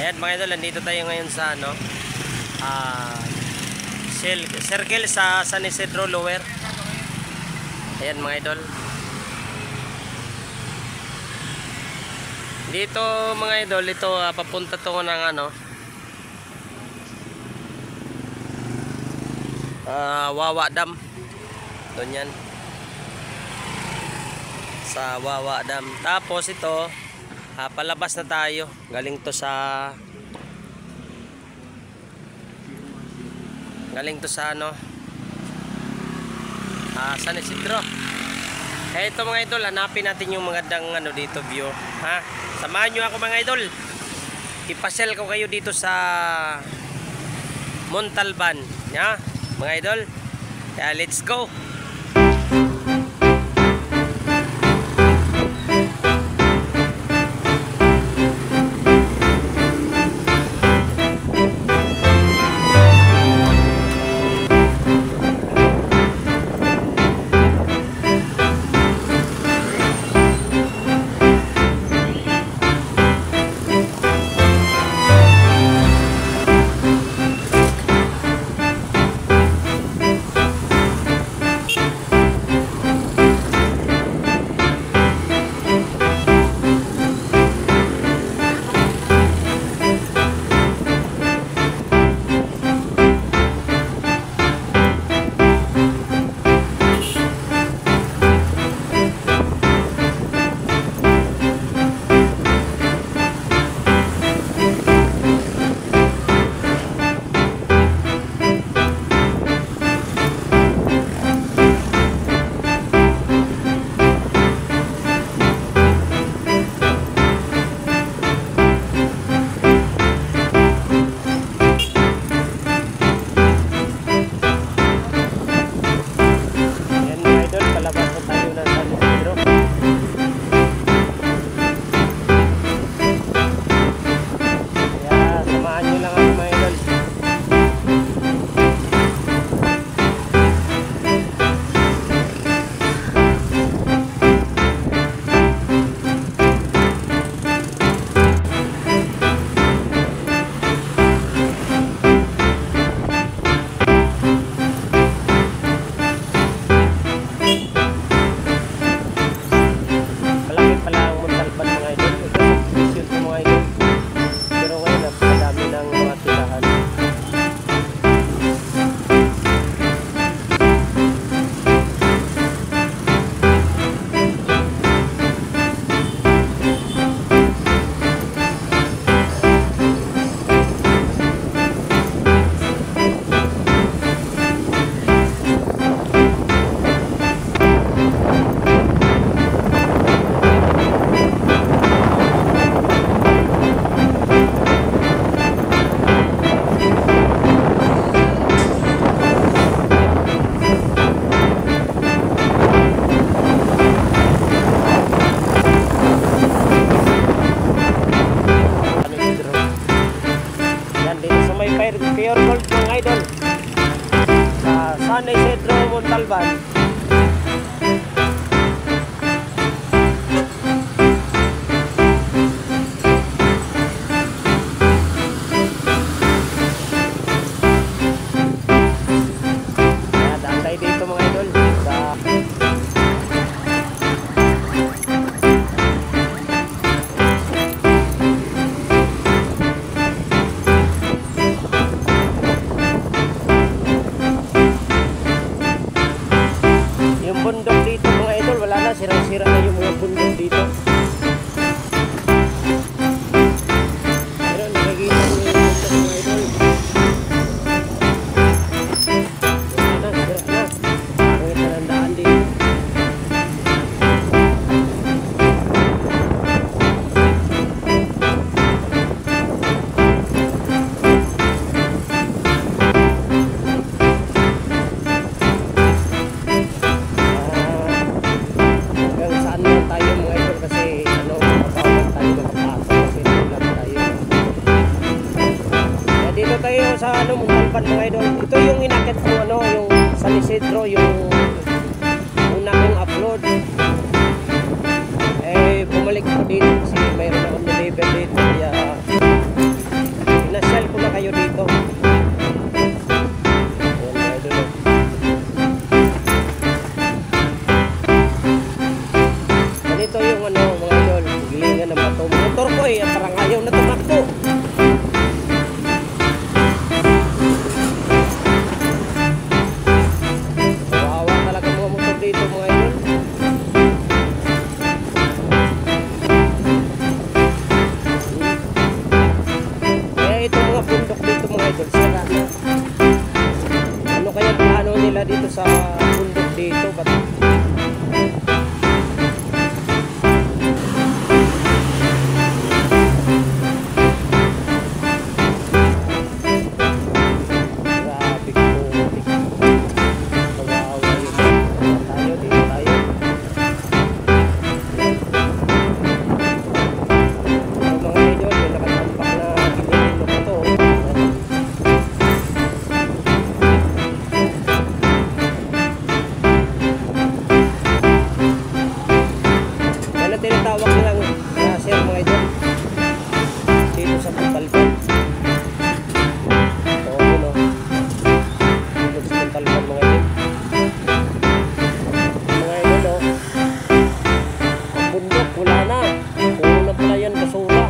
Ayan mga idol, nandito tayo ngayon sa ano, circle sa San Isidro Lower. Ayan mga idol. Dito mga idol, ito papunta to ng ano, Wawa Dam. Doon yan, sa Wawa Dam. Tapos ito, palabas na tayo. Galing to sa ano, San Isidro. Kaya ito mga idol, hanapin natin yung magandang ano dito view. Samahan nyo ako mga idol. Ipasyal ko kayo dito sa Montalban. Mga idol. Kaya let's go. Pure gold mga idol sa San Isidro Montalban. Daan tayo dito mga idol sa bundok dito mga idol, wala na, sirang-sira na yung mga bundok dito. Pero nakikita nyo yung bundok mga idol. Wala na, sira na. Pangit na ng daan dito. Sa ano, Montalban mga idol. Ito yung inakit ko ano, yung San Isidro, yung una kong upload. Bumalik ko dito kasi mayroon akong deliver dito. Kaya pinasyal ko na kayo dito. Ayan mga idol. Ganito yung ano mga idol, gilingan ng bato. Motor ko eh, parang ayaw na tumakbo. Kawawa talaga mga motor dito mga idol. Kaya itong mga bundok dito mga idol, sira na. Ano kaya plano nila dito sa bundok dito? Ba't grabe ko. Kawawa yun. Tayo, dito tayo. Ito mga idol, yung nakatampak na gililin ko to. Yan ang tinatawag nilang sir mga idol. Dito sa Montalban. Oo, yun o. Dito sa Montalban mga idol. Mga idol o. Ang bundok, wala na. Puro na pala yan, basura.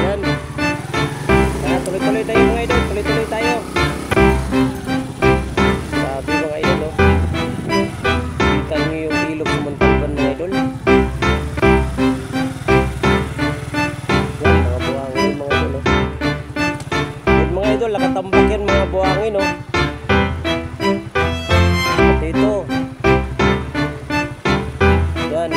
Yan. Kaya tuloy-tuloy tayo mga idol. Tuloy-tuloy tayo. Sabi mga idol o. Kita nyo yung ilog sa Montalban mga idol. Yan, mga buhangin mga idol o. Yan mga idol, nakatambak yan mga buhangin o. At dito. Yan.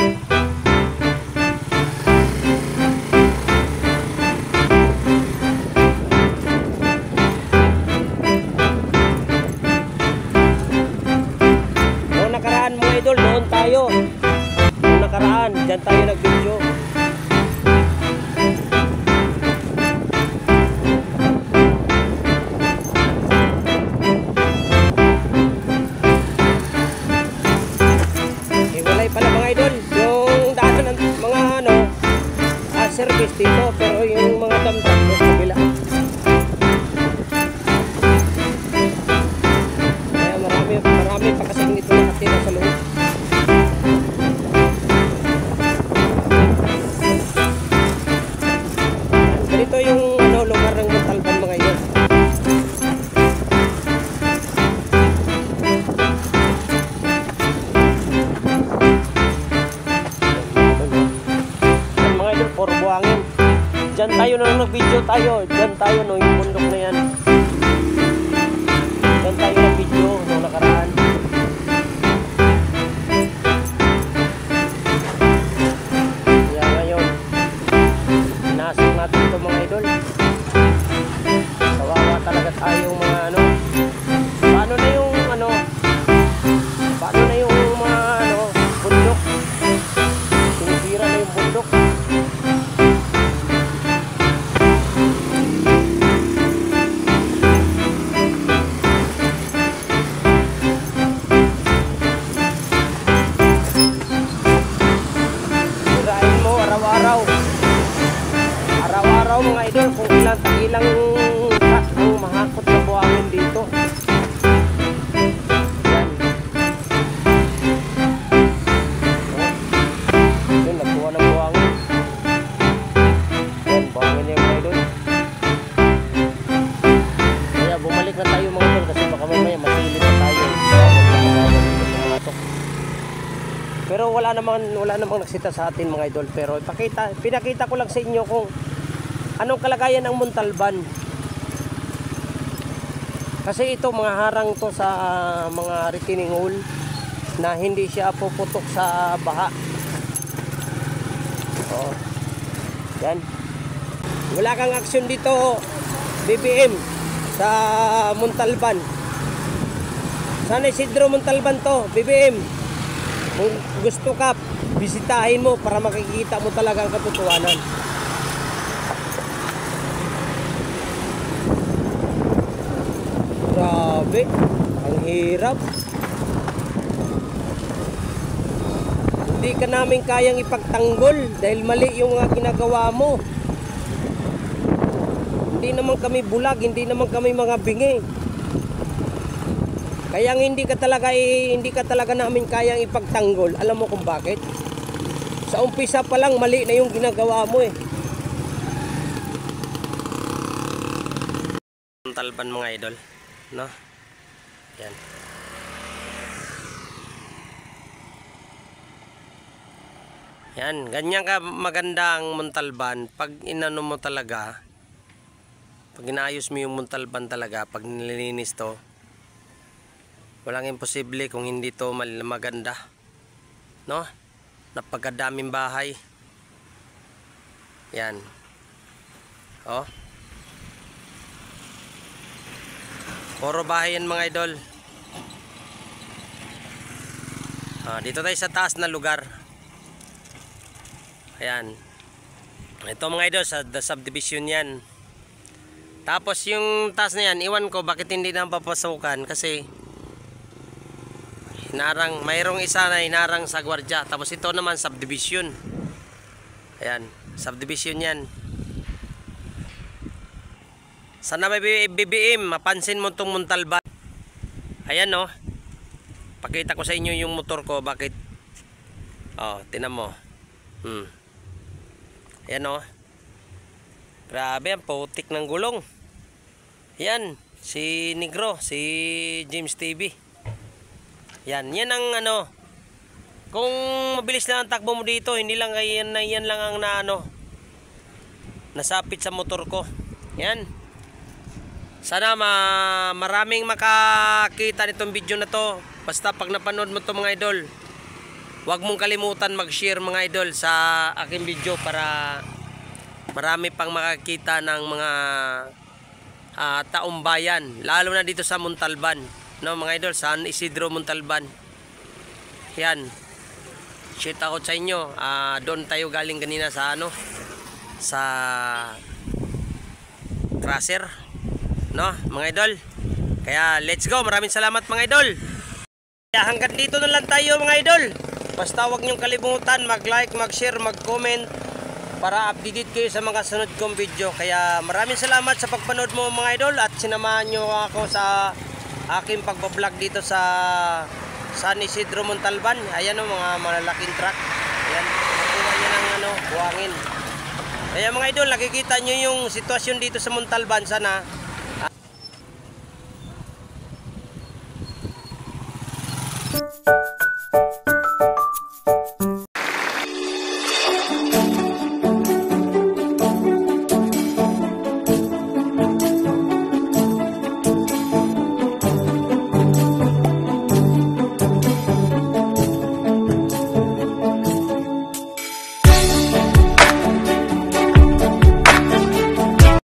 Noong nakaraan mga idol, noon tayo. Noong nakaraan, dyan tayo nag-video. Hiwalay pala mga idol. Yung daanan ng mga ano, service dito. Pero yung mga damdam mo sa kabila. Kaya marami pa kasing ito nakatira sa loob. Ganito yung ano, lugar ng Montalban mga idol. Yan mga idol, puro buhangin. Diyan tayo nung nag-video tayo. Diyan tayo no, yung bundok na yan. Diyan tayo nag-video nung nakaraan. Kaya ngayon, pinasok natin ito mga idol. Kawawa talaga tayong mga ano. Paano na yung ano? Paano na yung mga ano, bundok? Sinisira na yung bundok. Sirain mo araw-araw. Araw-araw mga idol, kung ilang truck ang mahakot na buhangin dito. Yan. Yun, nagkuha ng buhangin. Yan, buhangin niya mga idol. Kaya bumalik na tayo mga idol kasi baka mamaya masilip na tayo. Pero wala namang nagsita sa atin mga idol. Pero pinakita ko lang sa inyo kung anong kalagayan ng Montalban. Kasi ito mga harang to sa mga retaining wall na hindi siya puputok sa baha. Oh. Yan. Wala kang aksyon dito BBM sa Montalban. San Isidro Montalban to, BBM. Kung gusto ka, bisitahin mo para makikita mo talaga ang katotohanan. Grabe, ang hirap. Hindi ka namin kayang ipagtanggol dahil mali yung mga ginagawa mo. Hindi naman kami bulag, hindi naman kami mga bingi. Kaya hindi ka talaga namin kayang ipagtanggol. Alam mo kung bakit? Sa umpisa pa lang mali na yung ginagawa mo eh. Muntalban mga idol, no? Yan. Yan, ganyan ka maganda ang Muntalban pag inano mo talaga. Pag inaayos mo yung Muntalban talaga, pag nililinis to, walang imposible kung hindi to maganda, no? Napakadaming bahay. Yan. Oh. Puro bahay yan mga idol. Dito tayo sa taas na lugar. Ayan. Ito mga idol, sa subdivision yan. Tapos yung taas na yan, iwan ko bakit hindi na papasukan. Kasi mayroong isa na hinarang sa gwardiya. Tapos ito naman subdivision. Ayan, subdivision yan. Sana may BBM, mapansin mo itong Muntalban. Ayan no. Pakita ko sa inyo yung motor ko, bakit. Tinan mo. Ayan no. Grabe, ang putik ng gulong. Yan, si Negro, si James TV. Yan ang ano. Kung mabilis lang ang takbo mo dito, hindi lang yan lang ang nasapit sa motor ko. Yan. Sana maraming makakita nitong video na to. Basta pag napanood mo to mga idol, huwag mong kalimutan mag-share mga idol sa aking video para marami pang makakita ng mga taong bayan, lalo na dito sa Muntalban, no mga idol, San Isidro Muntalban. Yan, shout out sa inyo. Doon tayo galing kanina sa sa crusher, no mga idol. Kaya let's go, maraming salamat mga idol. Kaya hanggang dito na lang tayo mga idol. Basta huwag niyong kalimutan mag-like, mag-share, mag-comment para updated kayo sa mga sunod kong video. Kaya maraming salamat sa pagpanood mo mga idol, at sinamahan nyo ako sa aking pagbablog dito sa San Isidro Muntalban. Ayan o, mga malalaking truck. Ayan, nakuha niya ng buhangin. Kaya mga idol, nakikita nyo yung sitwasyon dito sa Muntalban. Sana